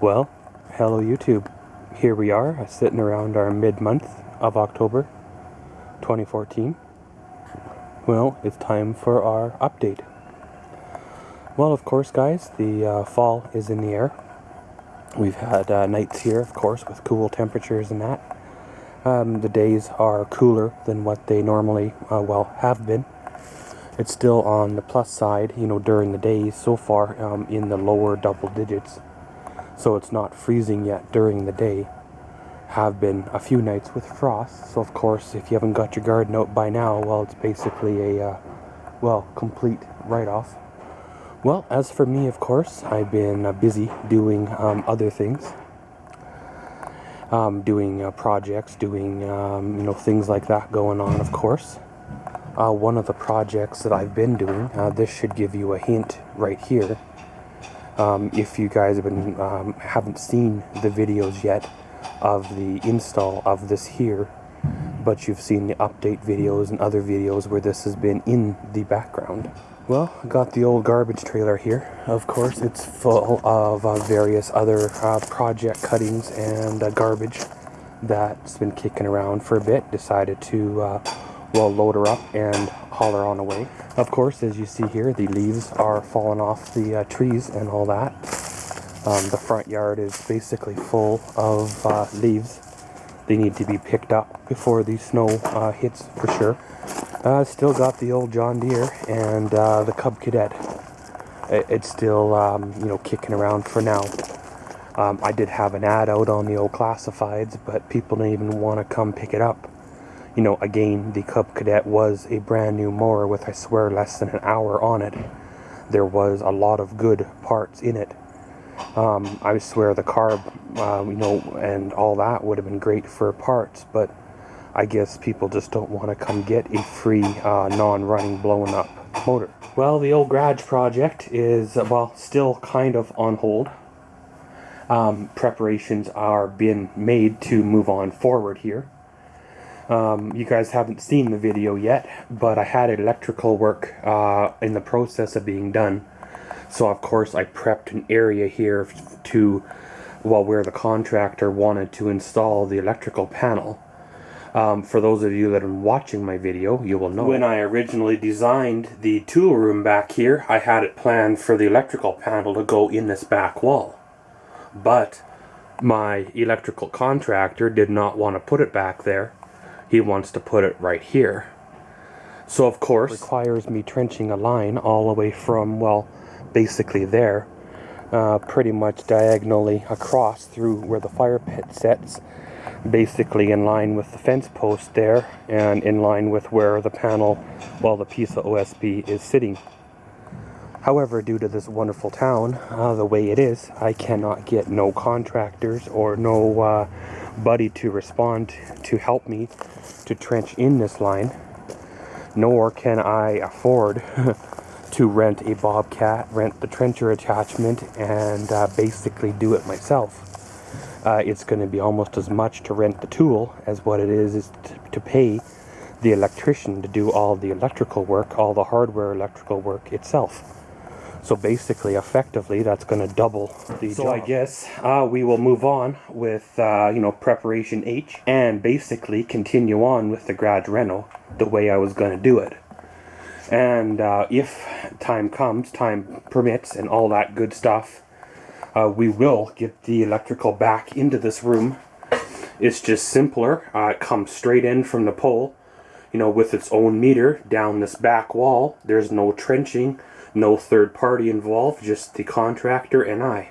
Well, hello YouTube. Here we are, sitting around our mid-month of October 2014. Well, it's time for our update. Well, of course, guys, the fall is in the air. We've had nights here, of course, with cool temperatures and that. The days are cooler than what they normally, have been. It's still on the plus side, during the days so far, in the lower double digits. So it's not freezing yet during the day. Have been a few nights with frost, so of course if you haven't got your garden out by now, well, it's basically a complete write-off. Well, as for me, of course, I've been busy doing other things, doing projects, doing things like that going on, of course. One of the projects that I've been doing, this should give you a hint right here. If you guys haven't seen the videos yet of the install of this here, but you've seen the update videos and other videos where this has been in the background. Well, I got the old garbage trailer here. Of course, it's full of various other project cuttings and garbage that's been kicking around for a bit. Decided to load her up and haul her on away. Of course, as you see here, the leaves are falling off the trees and all that. The front yard is basically full of leaves. They need to be picked up before the snow hits for sure. Still got the old John Deere and the Cub Cadet. It's still, kicking around for now. I did have an ad out on the old classifieds, but people didn't even want to come pick it up. Again, the Cub Cadet was a brand new mower with, I swear, less than an hour on it. There was a lot of good parts in it. I swear the carb, and all that would have been great for parts, but I guess people just don't want to come get a free, non-running, blown up motor. Well, the old garage project is, still kind of on hold. Preparations are being made to move on forward here. You guys haven't seen the video yet, but I had electrical work in the process of being done. So of course I prepped an area here to, where the contractor wanted to install the electrical panel. For those of you that are watching my video, you will know. When I originally designed the tool room back here, I had it planned for the electrical panel to go in this back wall. But my electrical contractor did not want to put it back there. He wants to put it right here. So of course, it requires me trenching a line all the way from, basically there, pretty much diagonally across through where the fire pit sets, basically in line with the fence post there, and in line with where the panel, the piece of OSB is sitting. However, due to this wonderful town, the way it is, I cannot get no contractors or no buddy to respond to help me to trench in this line, nor can I afford to rent a bobcat, rent the trencher attachment, and basically do it myself. It's going to be almost as much to rent the tool as what it is to pay the electrician to do all the electrical work, all the hardware electrical work itself. So basically, effectively, that's going to double the job. So I guess we will move on with, preparation H, and basically continue on with the garage reno the way I was going to do it. And if time comes, time permits, and all that good stuff, we will get the electrical back into this room. It's just simpler. It comes straight in from the pole, with its own meter down this back wall. There's no trenching. No third party involved, just the contractor and I.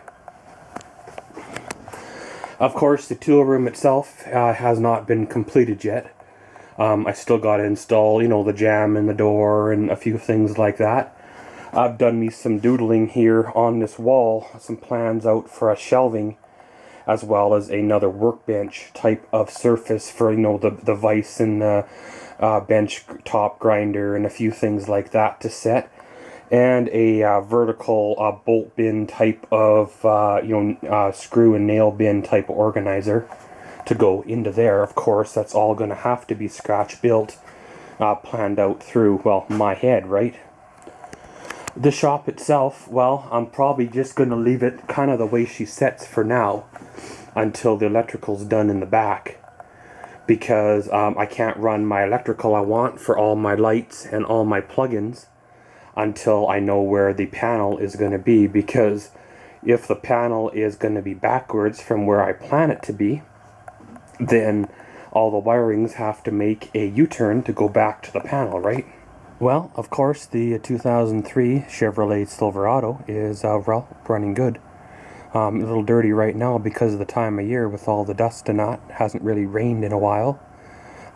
Of course, the tool room itself has not been completed yet. I still got to install, the jamb in the door and a few things like that. I've done me some doodling here on this wall, some plans out for a shelving, as well as another workbench type of surface for, the vise and the bench top grinder and a few things like that to set. And a vertical bolt bin type of, screw and nail bin type of organizer to go into there. Of course, that's all going to have to be scratch built, planned out through, my head, right? The shop itself, well, I'm probably just going to leave it kind of the way she sets for now until the electrical's done in the back, because I can't run my electrical I want for all my lights and all my plugins until I know where the panel is going to be, because if the panel is going to be backwards from where I plan it to be, then all the wirings have to make a U-turn to go back to the panel, right? Well, of course, the 2003 Chevrolet Silverado is running good. A little dirty right now because of the time of year with all the dust and that. Hasn't really rained in a while.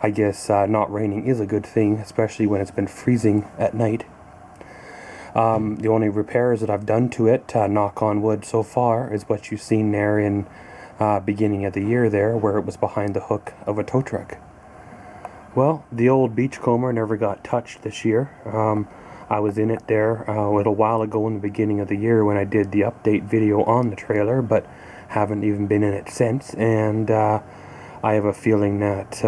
I guess not raining is a good thing, especially when it's been freezing at night. The only repairs that I've done to it, knock on wood so far, is what you've seen there in beginning of the year there, where it was behind the hook of a tow truck. Well, the old beachcomber never got touched this year. I was in it there a little while ago in the beginning of the year when I did the update video on the trailer, but haven't even been in it since, and I have a feeling that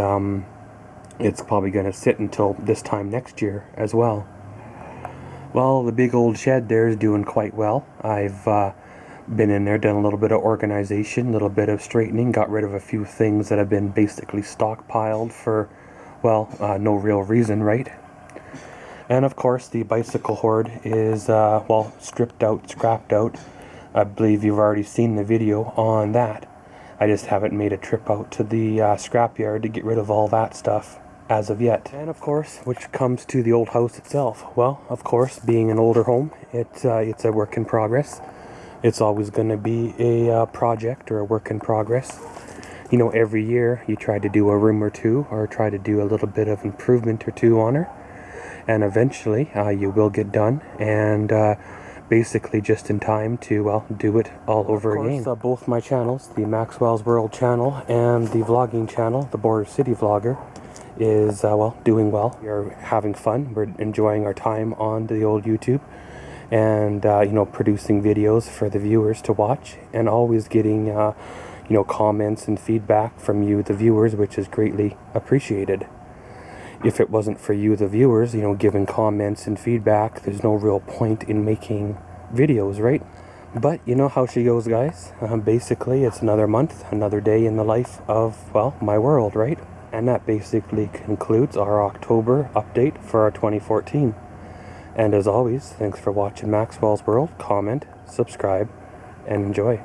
it's probably going to sit until this time next year as well. Well, the big old shed there is doing quite well. I've been in there, done a little bit of organization, a little bit of straightening, got rid of a few things that have been basically stockpiled for, well, no real reason, right? And of course the bicycle hoard is, well, stripped out, scrapped out. I believe you've already seen the video on that. I just haven't made a trip out to the scrapyard to get rid of all that stuff as of yet. And of course, which comes to the old house itself. Well, of course, being an older home, it's a work in progress. It's always going to be a project or a work in progress. You know, every year you try to do a room or two, or try to do a little bit of improvement or two on her, and eventually you will get done, and basically just in time to, well, do it all over again. Both my channels, the Maxwell's World channel and the vlogging channel, the Border City Vlogger, is well, doing well. We're having fun. We're enjoying our time on the old YouTube, and you know, producing videos for the viewers to watch, and always getting you know, comments and feedback from you, the viewers, which is greatly appreciated. If it wasn't for you, the viewers, you know, giving comments and feedback, there's no real point in making videos, right? But you know how she goes, guys. Basically, it's another month, another day in the life of, well, my world, right? And that basically concludes our October update for our 2014. And as always, thanks for watching Maxwell's World. Comment, subscribe, and enjoy.